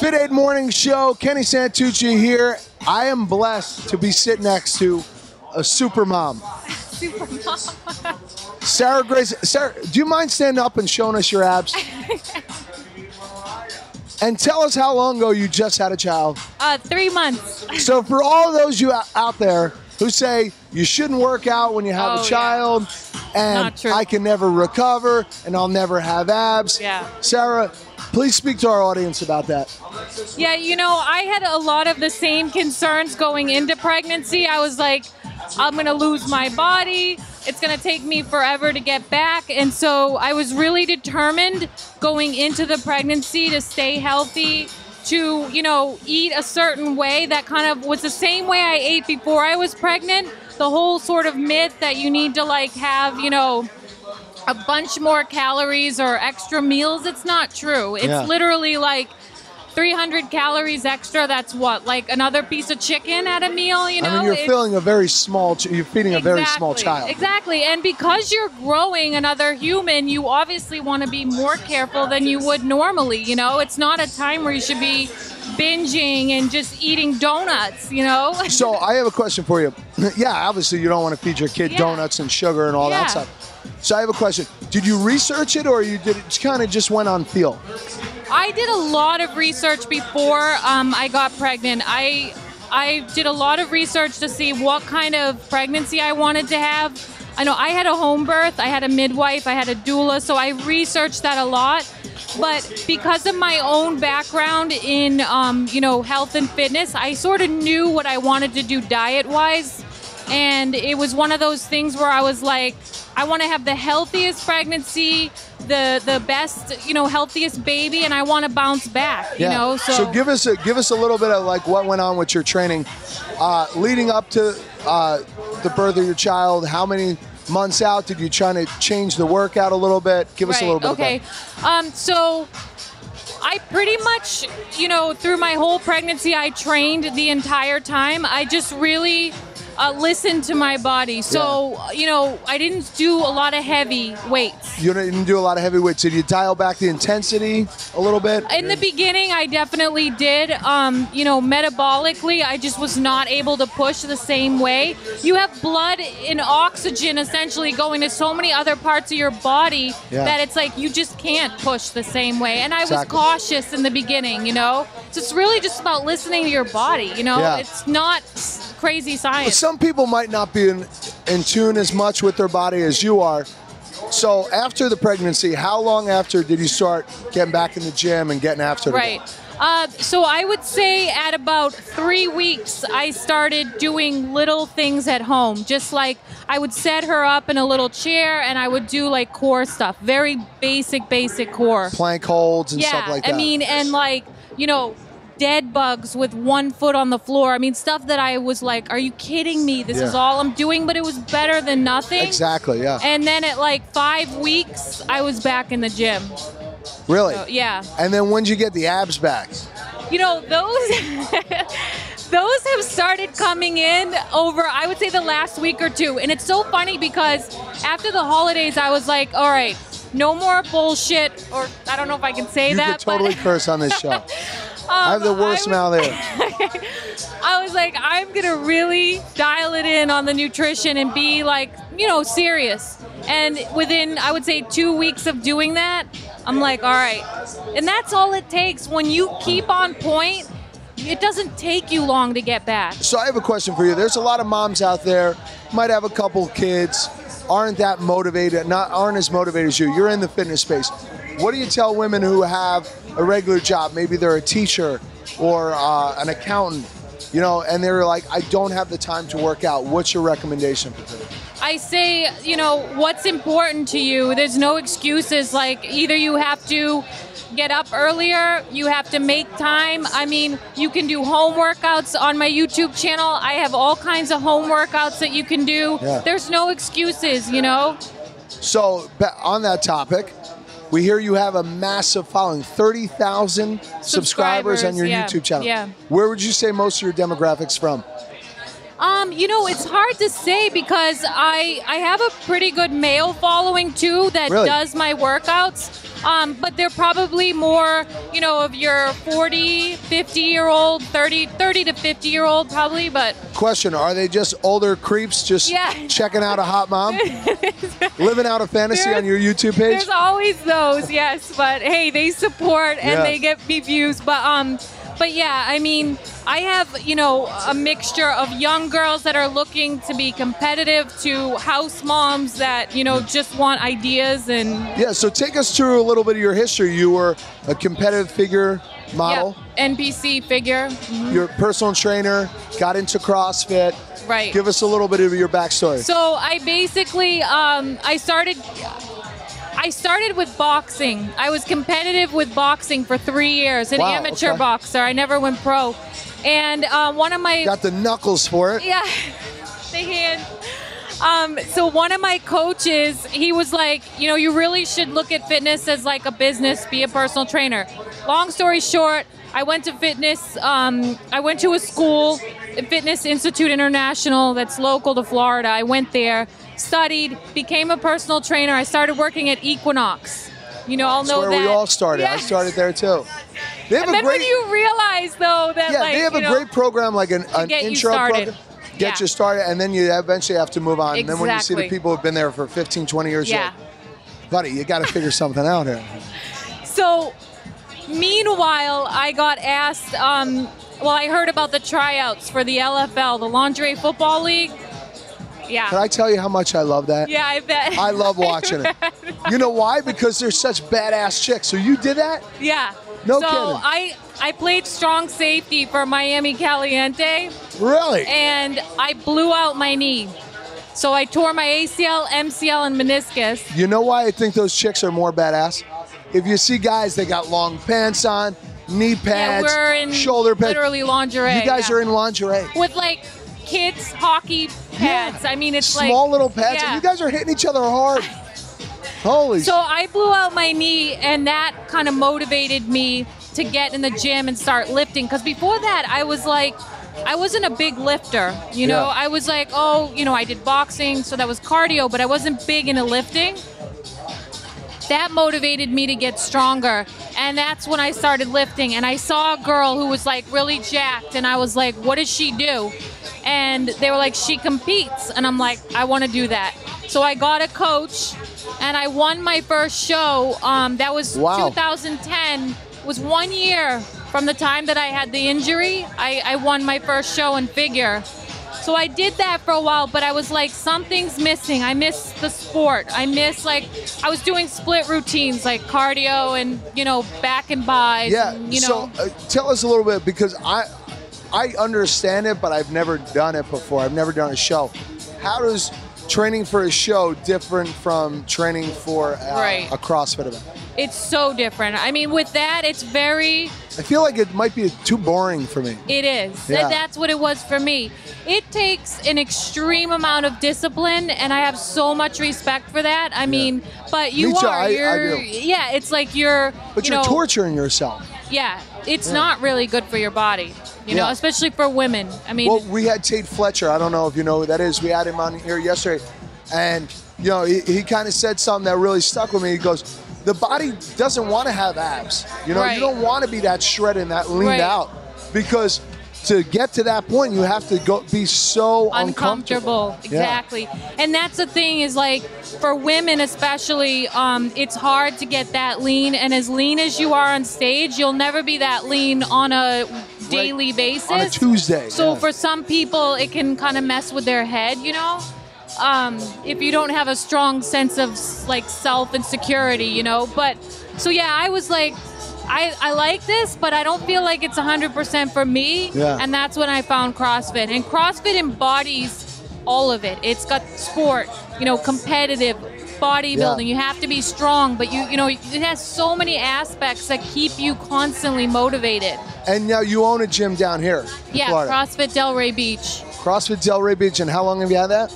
FITAID Morning Show, Kenny Santucci here. I am blessed to be sitting next to a super mom. Super mom. Sarah Grace. Sarah, do you mind standing up and showing us your abs? And tell us how long ago you just had a child. 3 months. So for all of those you out there who say you shouldn't work out when you have a child, and I can never recover and I'll never have abs. Yeah. Sarah, please speak to our audience about that. Yeah, you know, I had a lot of the same concerns going into pregnancy. I was like, I'm going to lose my body. It's going to take me forever to get back. And so I was really determined going into the pregnancy to stay healthy, to, you know, eat a certain way that kind of was the same way I ate before I was pregnant. The whole sort of myth that you need to like have, you know, a bunch more calories or extra meals. It's not true. It's literally like 300 calories extra. That's what, like another piece of chicken at a meal, you know? I mean, you're feeding a very small child. Exactly. And because you're growing another human, you obviously want to be more careful than you would normally, you know? It's not a time where you should be binging and just eating donuts, you know? So I have a question for you. Yeah, obviously you don't want to feed your kid donuts and sugar and all that stuff. So I have a question. Did you research it, or you did it kind of just went on feel? I did a lot of research before I got pregnant. I did a lot of research to see what kind of pregnancy I wanted to have. I know I had a home birth, I had a midwife, I had a doula, so I researched that a lot. But because of my own background in, you know, health and fitness, I sort of knew what I wanted to do diet-wise. And it was one of those things where I was like, I want to have the healthiest pregnancy, the best, you know, healthiest baby, and I want to bounce back, you know. So give us a little bit of like what went on with your training leading up to the birth of your child. How many months out did you try to change the workout a little bit? Give us a little bit of that. So I pretty much, you know, through my whole pregnancy, I trained the entire time. I just really listened to my body. So, you know, I didn't do a lot of heavy weights. You didn't do a lot of heavy weights. Did you dial back the intensity a little bit? In the beginning, I definitely did. You know, metabolically, I just was not able to push the same way. You have blood and oxygen essentially going to so many other parts of your body that it's like you just can't push the same way. And I was cautious in the beginning, you know? So it's really just about listening to your body, you know? It's not crazy science. But some people might not be in tune as much with their body as you are. So after the pregnancy, how long after did you start getting back in the gym and getting after it? Right. So I would say at about 3 weeks, I started doing little things at home. Just like I would set her up in a little chair and I would do like core stuff. Very basic core. Plank holds and stuff like that. I mean, and like, you know, dead bugs with 1 foot on the floor. I mean, stuff that I was like, are you kidding me? This is all I'm doing, but it was better than nothing. Exactly, yeah. And then at like 5 weeks, I was back in the gym. Really? So, yeah. And then when did you get the abs back? You know, those have started coming in over, I would say, the last week or two. And it's so funny because after the holidays, I was like, all right, no more bullshit, or I don't know if I can say that. You could totally curse on this show. I have the worst smile there. I was like, I'm going to really dial it in on the nutrition and be like, you know, serious. And within, I would say, 2 weeks of doing that, I'm like, all right. And that's all it takes. When you keep on point, it doesn't take you long to get back. So I have a question for you. There's a lot of moms out there, might have a couple kids, aren't that motivated, aren't as motivated as you. You're in the fitness space. What do you tell women who have a regular job? Maybe they're a teacher or an accountant, you know, and they're like, I don't have the time to work out. What's your recommendation for them? I say, you know, what's important to you. There's no excuses. Like, either you have to get up earlier, you have to make time. I mean, you can do home workouts on my YouTube channel. I have all kinds of home workouts that you can do. There's no excuses, you know? So, on that topic, we hear you have a massive following, 30,000 subscribers on your YouTube channel. Where would you say most of your demographics from? You know, it's hard to say because I have a pretty good male following too that Really? does my workouts. But they're probably more, you know, of your 40, 50-year-old, 30 to 50-year-old probably, but... Question, are they just older creeps just checking out a hot mom? Living out a fantasy on your YouTube page? There's always those, yes, but hey, they support and they get me views, but yeah, I mean, I have, you know, a mixture of young girls that are looking to be competitive to house moms that, you know, just want ideas and... Yeah, so take us through a little bit of your history. You were a competitive figure model. Yep. NPC figure. Mm-hmm. You're a personal trainer, got into CrossFit. Right. Give us a little bit of your backstory. So I basically, I started with boxing. I was competitive with boxing for 3 years, an amateur boxer. I never went pro. And one of my... Got the knuckles for it. Yeah, the hand. So one of my coaches, he was like, you know, you really should look at fitness as like a business, be a personal trainer. Long story short, I went to fitness. I went to a school, Fitness Institute International, that's local to Florida. I went there, studied, became a personal trainer. I started working at Equinox. You know, I'll know that. That's where we all started. Yeah. I started there too. They have and then when you realize, though, that they have a great program, like an intro program. Get you started, and then you eventually have to move on. And then when you see the people who've been there for 15, 20 years, you're like, buddy, you got to figure something out here. So, meanwhile, I got asked, well, I heard about the tryouts for the LFL, the Lingerie Football League. Yeah. Can I tell you how much I love that? Yeah, I bet. I love watching it. You know why? Because they're such badass chicks. So you did that? Yeah. No kidding. So I played strong safety for Miami Caliente. Really? And I blew out my knee. So I tore my ACL, MCL, and meniscus. You know why I think those chicks are more badass? If you see guys, they got long pants on, knee pads, we're in shoulder pads. Literally lingerie. You guys are in lingerie. With like kids' hockey pads. I mean, it's small little pads. And you guys are hitting each other hard. Holy. So I blew out my knee, and that kind of motivated me to get in the gym and start lifting. Because before that, I was like, I wasn't a big lifter. You know, I was like, oh, you know, I did boxing, so that was cardio, but I wasn't big into lifting. That motivated me to get stronger. And that's when I started lifting. And I saw a girl who was like really jacked, and I was like, what does she do? And they were like, she competes. And I'm like, I want to do that. So I got a coach, and I won my first show. That was 2010. It was 1 year from the time that I had the injury. I won my first show in figure. So I did that for a while, but I was like, something's missing. I miss the sport. I miss, like, I was doing split routines, like cardio and, you know, back and buys. Yeah, and, you know. So tell us a little bit, because I understand it, but I've never done it before. I've never done a show. How does training for a show different from training for a CrossFit event? It's so different. I mean, with that, it's very... I feel like it might be too boring for me. It is. Yeah. That's what it was for me. It takes an extreme amount of discipline, and I have so much respect for that. I mean, but you are. I do. Yeah, it's like you're... But you're torturing yourself. Yeah, it's not really good for your body, you know, especially for women. I mean... Well, we had Tate Fletcher. I don't know if you know who that is. We had him on here yesterday. And, you know, he kind of said something that really stuck with me. He goes, the body doesn't want to have abs. You know, you don't want to be that shredded and that leaned out. Because to get to that point, you have to be so uncomfortable. Exactly. Yeah. And that's the thing is, like, for women especially, it's hard to get that lean. And as lean as you are on stage, you'll never be that lean on a daily basis. On a Tuesday. So for some people, it can kind of mess with their head, you know? If you don't have a strong sense of like self and security, you know. But so yeah, I was like, I like this, but I don't feel like it's 100% for me. Yeah. And that's when I found CrossFit. And CrossFit embodies all of it. It's got sport, you know, competitive, bodybuilding. You have to be strong, but you know, it has so many aspects that keep you constantly motivated. And now you own a gym down here. Yeah, Florida. CrossFit Delray Beach. CrossFit Delray Beach. And how long have you had that?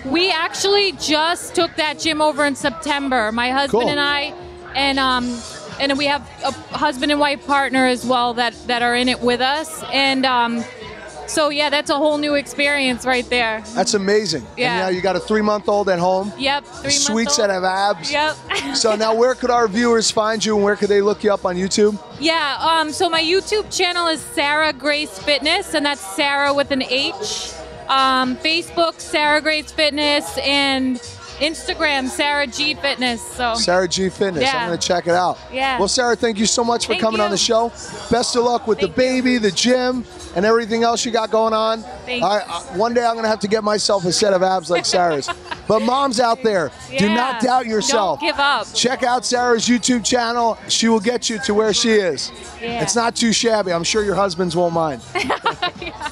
We actually just took that gym over in September. My husband and I, and we have a husband and wife partner as well that are in it with us. And So yeah, that's a whole new experience right there. That's amazing. Yeah. And now you got a 3-month-old at home. Yep, 3 months Sweet old. set of abs. Yep. So now where could our viewers find you and where could they look you up on YouTube? Yeah, so my YouTube channel is Sarah Grace Fitness, and that's Sarah with an H. Facebook, Sarah Grace Fitness, and Instagram, Sarah G Fitness. So Sarah G Fitness. Yeah. I'm going to check it out. Yeah. Well, Sarah, thank you so much for Thank coming on you. the show. Best of luck with the baby, the gym, and everything else you got going on. Thank All right, one day I'm going to have to get myself a set of abs like Sarah's. But moms out there, do Yeah. not doubt yourself. Don't give up. Check out Sarah's YouTube channel. She will get you to where she is. Yeah. It's not too shabby. I'm sure your husbands won't mind. Yeah.